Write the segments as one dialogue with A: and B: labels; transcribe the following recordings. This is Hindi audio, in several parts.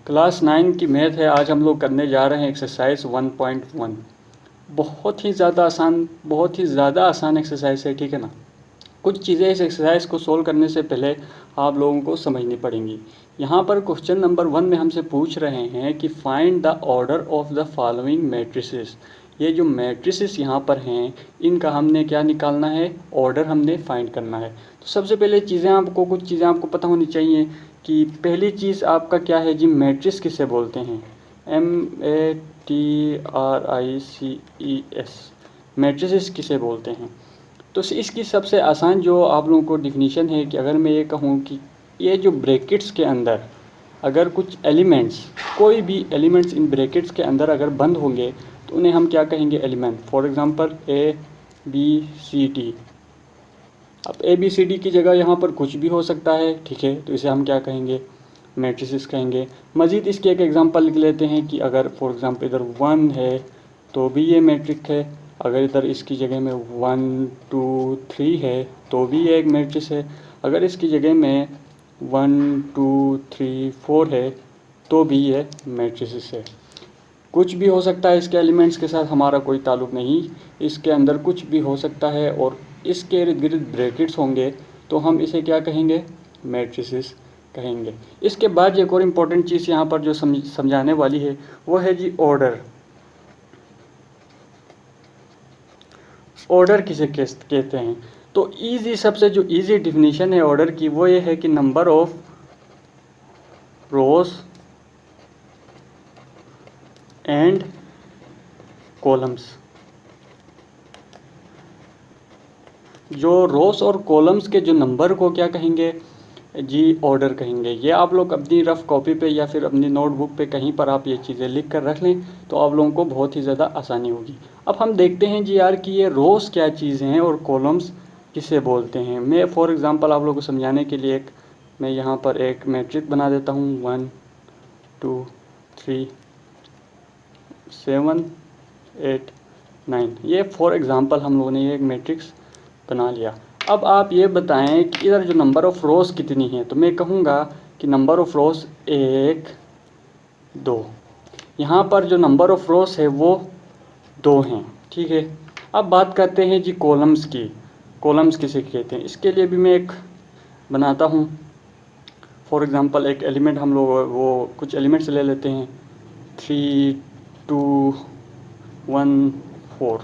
A: क्लास 9 की मैथ है। आज हम लोग करने जा रहे हैं एक्सरसाइज 1.1। बहुत ही ज़्यादा आसान एक्सरसाइज है, ठीक है ना। कुछ चीज़ें इस एक्सरसाइज को सोल्व करने से पहले आप लोगों को समझनी पड़ेंगी। यहाँ पर क्वेश्चन नंबर 1 में हमसे पूछ रहे हैं कि find the order of the following matrices. ये जो मैट्रिसेस यहाँ पर हैं, इनका हमने क्या निकालना है, ऑर्डर हमने फाइंड करना है। तो सबसे पहले कुछ चीज़ें आपको पता होनी चाहिए कि पहली चीज़ आपका क्या है जी, मैट्रिक्स किसे बोलते हैं। MATRICES, मैट्रिसेस किसे बोलते हैं। तो इसकी सबसे आसान जो आप लोगों को डिफिनीशन है कि अगर मैं ये कहूँ कि ये जो ब्रैकेट्स के अंदर अगर कुछ एलिमेंट्स, कोई भी एलिमेंट्स इन ब्रैकेट्स के अंदर अगर बंद होंगे तो उन्हें हम क्या कहेंगे, एलिमेंट। For example ABCD। अब ABCD की जगह यहाँ पर कुछ भी हो सकता है, ठीक है, तो इसे हम क्या कहेंगे, मैट्रिसेस कहेंगे। मज़ीद इसके एक एग्जांपल लिख लेते हैं कि अगर फॉर एग्जांपल इधर 1 है तो भी ये मैट्रिक्स है। अगर इधर इसकी जगह में 1 2 3 है तो भी ये एक मैट्रिक्स है। अगर इसकी जगह में 1 2 3 4 है तो भी ये मैट्रिसेस है। कुछ भी हो सकता है, इसके एलिमेंट्स के साथ हमारा कोई ताल्लुक़ नहीं, इसके अंदर कुछ भी हो सकता है और इसके इर्द गिर्द ब्रैकेट्स होंगे तो हम इसे क्या कहेंगे, मैट्रिसेस कहेंगे। इसके बाद एक और इम्पॉर्टेंट चीज़ यहाँ पर जो समझाने वाली है वो है जी ऑर्डर। ऑर्डर किसे कहते हैं, तो सबसे जो इजी डिफिनीशन है ऑर्डर की वो ये है कि number of rose and columns. जो रोज और कॉलम्स के जो नंबर को क्या कहेंगे जी, ऑर्डर कहेंगे। ये आप लोग अपनी रफ़ कॉपी पे या फिर अपनी नोटबुक पे कहीं पर आप ये चीज़ें लिख कर रख लें तो आप लोगों को बहुत ही ज़्यादा आसानी होगी। अब हम देखते हैं जी यार कि ये रोज़ क्या चीज़ें हैं और कॉलम्स किसे बोलते हैं। मैं फॉर एग्ज़ाम्पल आप लोगों को समझाने के लिए मैं यहाँ पर एक मैट्रिक्स बना देता हूँ, 1 2 3 7 8 9। ये फॉर एग्ज़ाम्पल हम लोगों ने ये एक मैट्रिक्स बना लिया। अब आप ये बताएं कि इधर जो नंबर ऑफ़ रोज़ कितनी है, तो मैं कहूँगा कि नंबर ऑफ़ रोज़ 1 2। यहाँ पर जो नंबर ऑफ़ रोज़ है वो 2 हैं, ठीक है। अब बात करते हैं जी कॉलम्स की। कॉलम्स किसे कहते हैं, इसके लिए भी मैं एक बनाता हूँ। फॉर एग्ज़ाम्पल एक एलिमेंट हम लोग वो कुछ एलिमेंट्स ले लेते हैं, 3 2 1 4,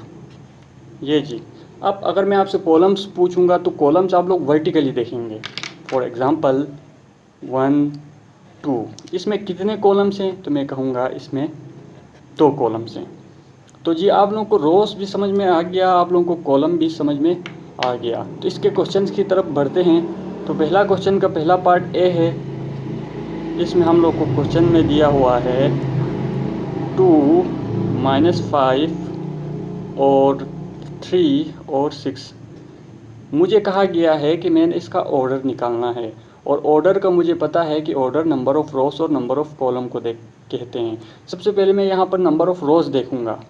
A: ये जी। अब अगर मैं आपसे कॉलम्स पूछूंगा तो कॉलम्स आप लोग वर्टिकली देखेंगे। फॉर एग्ज़ाम्पल 1 2, इसमें कितने कॉलम्स हैं, तो मैं कहूँगा इसमें 2 कॉलम्स हैं। तो जी आप लोगों को रोज़ भी समझ में आ गया, आप लोगों को कॉलम भी समझ में आ गया। तो इसके क्वेश्चंस की तरफ बढ़ते हैं। तो पहला क्वेश्चन का पहला पार्ट ए है। इसमें हम लोग को क्वेश्चन में दिया हुआ है 2 -5 और 3 और 6। मुझे कहा गया है कि मैंने इसका ऑर्डर निकालना है और ऑर्डर का मुझे पता है कि ऑर्डर नंबर ऑफ़ रोज़ और नंबर ऑफ़ कॉलम को कहते हैं। सबसे पहले मैं यहाँ पर नंबर ऑफ़ रोज़ देखूँगा।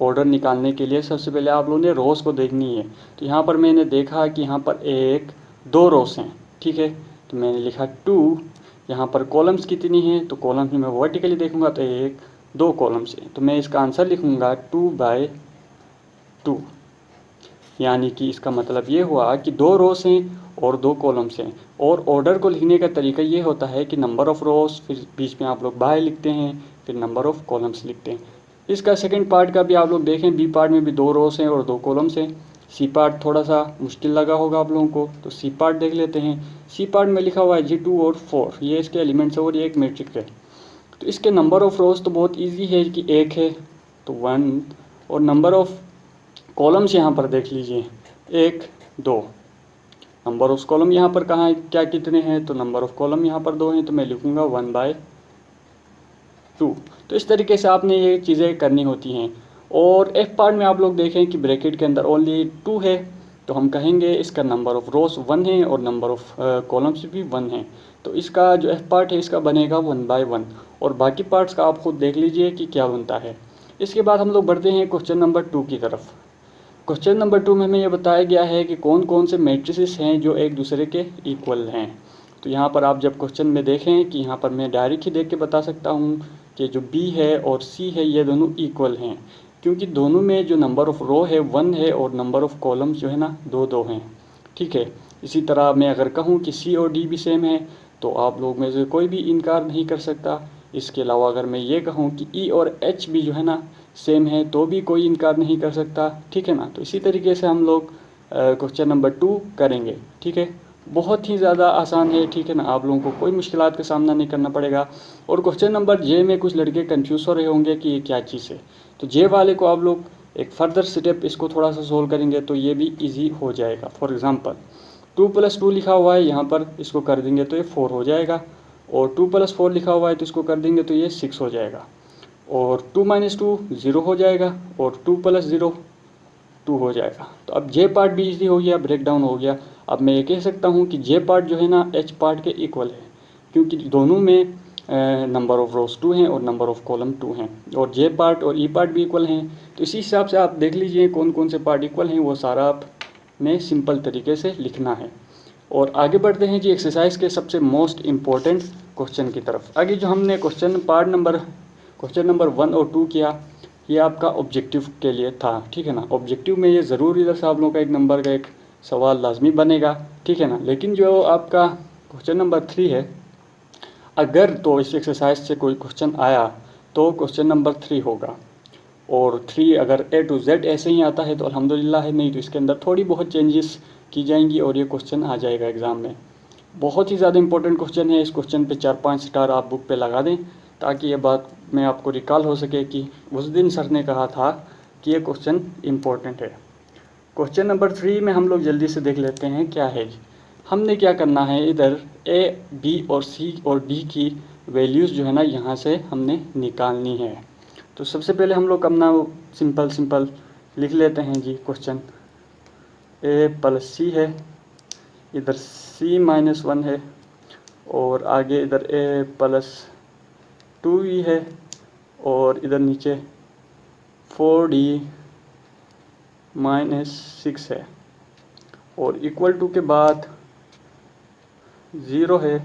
A: ऑर्डर निकालने के लिए सबसे पहले आप लोगों ने रोज़ को देखनी है। तो यहाँ पर मैंने देखा कि यहाँ पर 1 2 रोज़ हैं, ठीक है, तो मैंने लिखा 2। यहाँ पर कॉलम्स कितनी हैं, तो कॉलम्स में मैं वर्टिकली देखूँगा तो 1 2 कॉलम्स हैं, तो मैं इसका आंसर लिखूँगा 2/2। यानी कि इसका मतलब ये हुआ कि 2 रोज़ हैं और 2 कॉलम्स हैं। और ऑर्डर को लिखने का तरीका ये होता है कि नंबर ऑफ़ रोज़, फिर बीच में आप लोग बाय लिखते हैं, फिर नंबर ऑफ़ कॉलम्स लिखते हैं। इसका सेकंड पार्ट का भी आप लोग देखें, बी पार्ट में भी 2 रोज़ हैं और 2 कॉलम्स हैं। सी पार्ट थोड़ा सा मुश्किल लगा होगा आप लोगों को, तो सी पार्ट देख लेते हैं। सी पार्ट में लिखा हुआ है जी 2 और 4, ये इसके एलिमेंट्स है और ये एक मैट्रिक्स है। तो इसके नंबर ऑफ़ रोज़ तो बहुत ईजी है कि 1 है तो 1, और नंबर ऑफ़ कॉलम्स यहाँ पर देख लीजिए 1 2। नंबर ऑफ़ कॉलम यहाँ पर कहाँ है, क्या कितने हैं, तो नंबर ऑफ़ कॉलम यहाँ पर 2 हैं, तो मैं लिखूँगा 1/2। तो इस तरीके से आपने ये चीज़ें करनी होती हैं। और एफ पार्ट में आप लोग देखें कि ब्रैकेट के अंदर ओनली 2 है, तो हम कहेंगे इसका नंबर ऑफ़ रोज़ 1 है और नंबर ऑफ़ कॉलम्स भी 1 है। तो इसका जो एफ पार्ट है इसका बनेगा 1/1, और बाकी पार्ट्स का आप खुद देख लीजिए कि क्या बनता है। इसके बाद हम लोग बढ़ते हैं क्वेश्चन नंबर 2 की तरफ। क्वेश्चन नंबर 2 में हमें यह बताया गया है कि कौन कौन से मैट्रिसेस हैं जो एक दूसरे के इक्वल हैं। तो तो यहाँ पर आप जब क्वेश्चन में देखें कि यहाँ पर मैं डायरेक्ट ही देख के बता सकता हूँ कि जो बी है और सी है ये दोनों इक्वल हैं, क्योंकि दोनों में जो नंबर ऑफ़ रो है 1 है और नंबर ऑफ़ कॉलम्स जो है ना 2 हैं। ठीक है, इसी तरह मैं अगर कहूँ कि सी और डी भी सेम है तो आप लोग में से कोई भी इनकार नहीं कर सकता। इसके अलावा अगर मैं ये कहूँ कि ई और एच भी जो है ना सेम है तो भी कोई इनकार नहीं कर सकता। ठीक है ना, तो इसी तरीके से हम लोग क्वेश्चन नंबर 2 करेंगे। ठीक है, बहुत ही ज़्यादा आसान है। ठीक है ना, आप लोगों को कोई मुश्किलात का सामना नहीं करना पड़ेगा। और क्वेश्चन नंबर जे में कुछ लड़के कंफ्यूज हो रहे होंगे कि ये क्या चीज़ है, तो जे वाले को आप लोग एक फर्दर स्टेप इसको थोड़ा सा सोल्व करेंगे तो ये भी ईजी हो जाएगा। फॉर एग्ज़ाम्पल 2 + 2 लिखा हुआ है यहाँ पर, इसको कर देंगे तो ये 4 हो जाएगा, और 2 + 4 लिखा हुआ है तो इसको कर देंगे तो ये 6 हो जाएगा, और 2 - 2 0 हो जाएगा, और 2 + 0 2 हो जाएगा। तो अब जे पार्ट भी इजी हो गया, ब्रेक डाउन हो गया। अब मैं ये कह सकता हूँ कि जे पार्ट जो है ना एच पार्ट के इक्वल है, क्योंकि दोनों में नंबर ऑफ़ रोज 2 हैं और नंबर ऑफ़ कॉलम 2 हैं, और जे पार्ट और ई पार्ट भी इक्वल हैं। तो इसी हिसाब से आप देख लीजिए कौन कौन से पार्ट इक्वल हैं, वो सारा आप में सिंपल तरीके से लिखना है। और आगे बढ़ते हैं जी एक्सरसाइज के सबसे मोस्ट इम्पोर्टेंट क्वेश्चन की तरफ। आगे जो हमने क्वेश्चन नंबर 1 और 2 किया, ये आपका ऑब्जेक्टिव के लिए था। ठीक है ना, ऑब्जेक्टिव में ये ज़रूर इधर से आप लोगों का 1 नंबर का एक सवाल लाजमी बनेगा। ठीक है ना, लेकिन जो आपका क्वेश्चन नंबर 3 है, अगर तो इस एक्सरसाइज से कोई क्वेश्चन आया तो क्वेश्चन नंबर 3 होगा, और 3 अगर ए टू जेड ऐसे ही आता है तो अल्हम्दुलिल्लाह है, नहीं तो इसके अंदर थोड़ी बहुत चेंजेस की जाएंगी और ये क्वेश्चन आ जाएगा एग्ज़ाम में। बहुत ही ज़्यादा इंपॉर्टेंट क्वेश्चन है। इस क्वेश्चन पे 4-5 स्टार आप बुक पे लगा दें, ताकि ये बात में आपको रिकॉल हो सके कि उस दिन सर ने कहा था कि ये क्वेश्चन इम्पोर्टेंट है। क्वेश्चन नंबर 3 में हम लोग जल्दी से देख लेते हैं क्या है। हमने क्या करना है, इधर ए, बी और सी और डी की वैल्यूज़ जो है ना यहाँ से हमने निकालनी है। तो सबसे पहले हम लोग अपना सिंपल लिख लेते हैं जी। क्वेश्चन ए + सी है, इधर C - 1 है, और आगे इधर A + 2E है, और इधर नीचे 4D - 6 है, और इक्वल टू के बाद 0 है,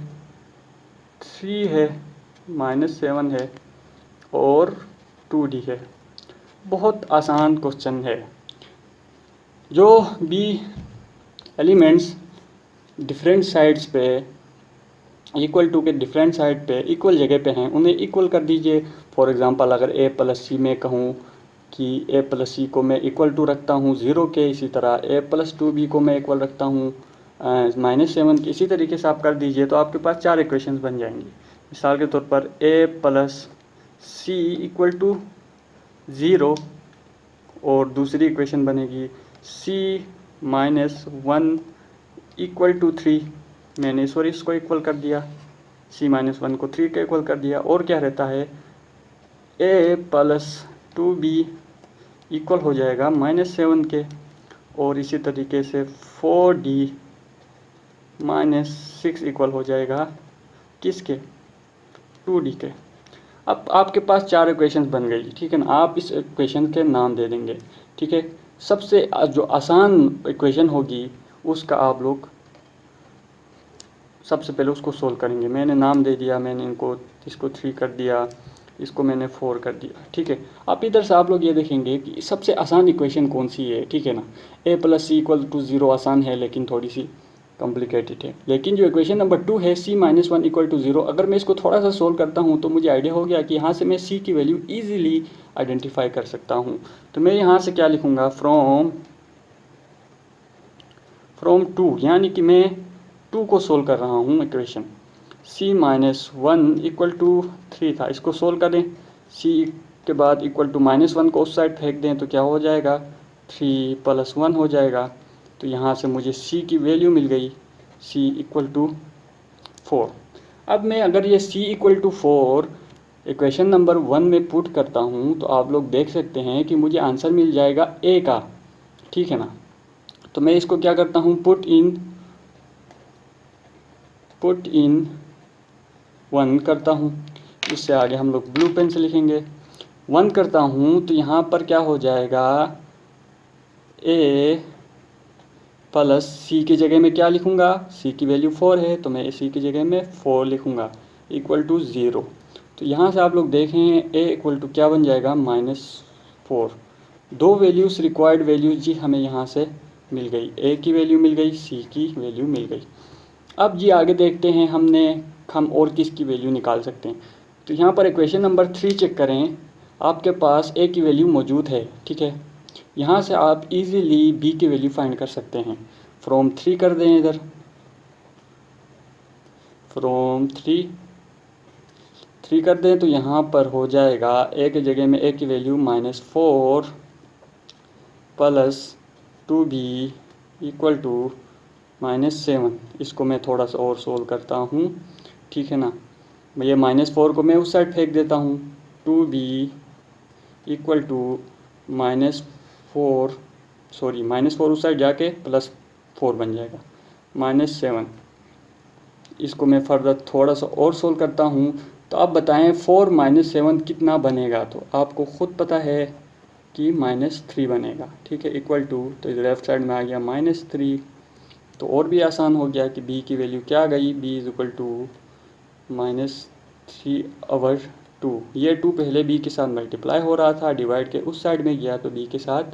A: 3 है, -7 है, और 2D है। बहुत आसान क्वेश्चन है। जो भी एलिमेंट्स डिफरेंट साइड्स पे इक्वल टू के डिफरेंट साइड पे इक्वल जगह पे हैं उन्हें इक्वल कर दीजिए। फॉर एग्ज़ाम्पल अगर A + C में कहूँ कि A + C को मैं इक्वल टू रखता हूँ 0 के, इसी तरह A + 2B को मैं इक्वल रखता हूँ -7 के, इसी तरीके से आप कर दीजिए तो आपके पास 4 इक्वेशंस बन जाएंगी। मिसाल के तौर पर A + C = 0, और दूसरी इक्वेशन बनेगी C - 1 = 3। मैंने इसको इक्वल कर दिया, C - 1 को 3 के इक्वल कर दिया। और क्या रहता है, A + 2B इक्वल हो जाएगा -7 के, और इसी तरीके से 4D - 6 इक्वल हो जाएगा किसके, 2D के। अब आपके पास 4 इक्वेशंस बन गई। ठीक है ना, आप इस इक्वेशन के नाम दे देंगे। ठीक है, सबसे जो आसान इक्वेशन होगी उसका आप लोग सबसे पहले उसको सोल्व करेंगे। मैंने नाम दे दिया, मैंने इसको 3 कर दिया, इसको मैंने 4 कर दिया। ठीक है, अब इधर से आप लोग ये देखेंगे कि सबसे आसान इक्वेशन कौन सी है। ठीक है ना, A + C = 0 आसान है, लेकिन थोड़ी सी कॉम्प्लिकेटेड है। लेकिन जो इक्वेशन नंबर 2 है C - 1 = 0, अगर मैं इसको थोड़ा सा सोल्व करता हूँ तो मुझे आइडिया हो गया कि यहाँ से मैं C की वैल्यू ईजिली आइडेंटिफाई कर सकता हूँ। तो मैं यहाँ से क्या लिखूँगा, फ्रॉम 2, यानी कि मैं 2 को सोल्व कर रहा हूँ इक्वेशन। C - 1 = 3 था, इसको सोल्व करें, C के बाद -1 को उस साइड फेंक दें तो क्या हो जाएगा, 3 + 1 हो जाएगा। तो यहाँ से मुझे C की वैल्यू मिल गई, C = 4। अब मैं अगर ये C = 4 इक्वेशन नंबर 1 में पुट करता हूँ तो आप लोग देख सकते हैं कि मुझे आंसर मिल जाएगा A का। ठीक है ना, तो मैं इसको क्या करता हूँ, पुट इन 1 करता हूँ। इससे आगे हम लोग ब्लू पेन से लिखेंगे। 1 करता हूँ तो यहाँ पर क्या हो जाएगा, A प्लस सी की जगह में क्या लिखूँगा, सी की वैल्यू 4 है तो मैं सी की जगह में 4 लिखूँगा इक्वल टू 0। तो यहाँ से आप लोग देखें ए इक्वल टू क्या बन जाएगा, -4। दो वैल्यूज़ रिक्वायर्ड वैल्यूज जी हमें यहाँ से मिल गई, ए की वैल्यू मिल गई, सी की वैल्यू मिल गई। अब जी आगे देखते हैं हम और किसकी वैल्यू निकाल सकते हैं। तो यहाँ पर इक्वेशन नंबर 3 चेक करें, आपके पास ए की वैल्यू मौजूद है, ठीक है। यहाँ से आप इजीली बी की वैल्यू फाइंड कर सकते हैं। फ्रॉम 3 कर दें, इधर फ्रॉम 3 कर दें तो यहाँ पर हो जाएगा ए की जगह में ए की value -4 plus 2b equal to -7। इसको मैं थोड़ा सा और सोल्व करता हूँ, ठीक है ना। ये -4 को मैं उस साइड फेंक देता हूँ, 2b इक्वल टू -4 उस साइड जाके +4 बन जाएगा, -7। इसको मैं फर्दर थोड़ा सा और सोल्व करता हूँ। तो आप बताएं 4 - 7 कितना बनेगा, तो आपको ख़ुद पता है कि -3 बनेगा, ठीक है। इक्वल टू, तो इधर लेफ्ट साइड में आ गया -3। तो और भी आसान हो गया कि b की वैल्यू क्या आ गई, b इज इक्वल टू -3/2। ये 2 पहले b के साथ मल्टीप्लाई हो रहा था, डिवाइड के उस साइड में गया तो b के साथ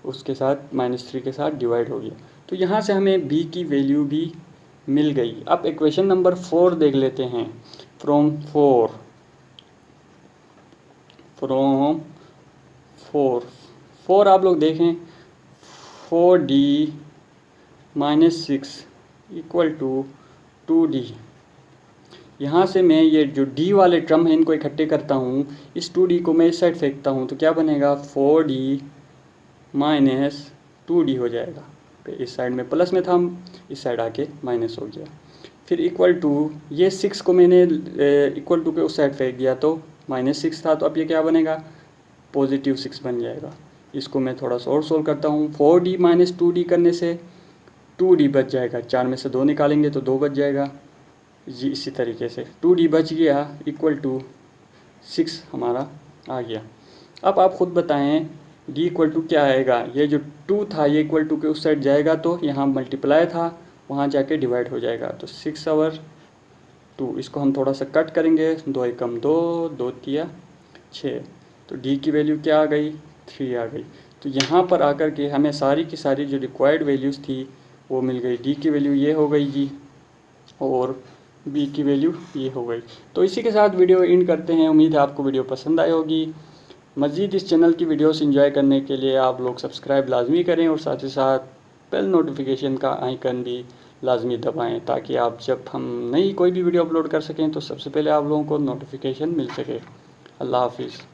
A: उसके साथ -3 के साथ डिवाइड हो गया। तो यहाँ से हमें b की वैल्यू भी मिल गई। अब इक्वेशन नंबर 4 देख लेते हैं। फ्रॉम 4 आप लोग देखें 4d -6 इक्वल टू 2d। यहाँ से मैं ये जो d वाले टर्म है इनको इकट्ठे करता हूँ, इस 2d को मैं इस साइड फेंकता हूँ तो क्या बनेगा, 4d - 2d हो जाएगा। इस साइड में प्लस में था, इस साइड आके माइनस हो गया। फिर इक्वल टू, ये 6 को मैंने इक्वल टू के उस साइड फेंक दिया तो -6 था, तो अब ये क्या बनेगा, +6 बन जाएगा। इसको मैं थोड़ा सा और सोल्व करता हूँ। 4d - 2d करने से 2d बच जाएगा, 4 में से 2 निकालेंगे तो 2 बच जाएगा जी। इसी तरीके से 2d बच गया इक्वल टू 6 हमारा आ गया। अब आप ख़ुद बताएं d इक्वल टू क्या आएगा। ये जो 2 था ये इक्वल टू के उस साइड जाएगा तो यहाँ मल्टीप्लाई था, वहाँ जाके डिवाइड हो जाएगा, तो 6/2। इसको हम थोड़ा सा कट करेंगे, 2 एकम 2, 2 तिया 6। तो d की वैल्यू क्या आ गई, 3 आ गई। तो यहाँ पर आकर के हमें सारी की सारी जो रिक्वायर्ड वैल्यूज़ थी वो मिल गई। d की वैल्यू ये हो गई जी, और b की वैल्यू ये हो गई। तो इसी के साथ वीडियो एंड करते हैं। उम्मीद है आपको वीडियो पसंद आई होगी। मज़ीद इस चैनल की वीडियोस एंजॉय करने के लिए आप लोग सब्सक्राइब लाजमी करें और साथ ही साथ बेल नोटिफिकेशन का आइकन भी लाजमी दबाएं, ताकि आप जब हम नई कोई भी वीडियो अपलोड कर सकें तो सबसे पहले आप लोगों को नोटिफिकेशन मिल सके। अल्लाह हाफिज़।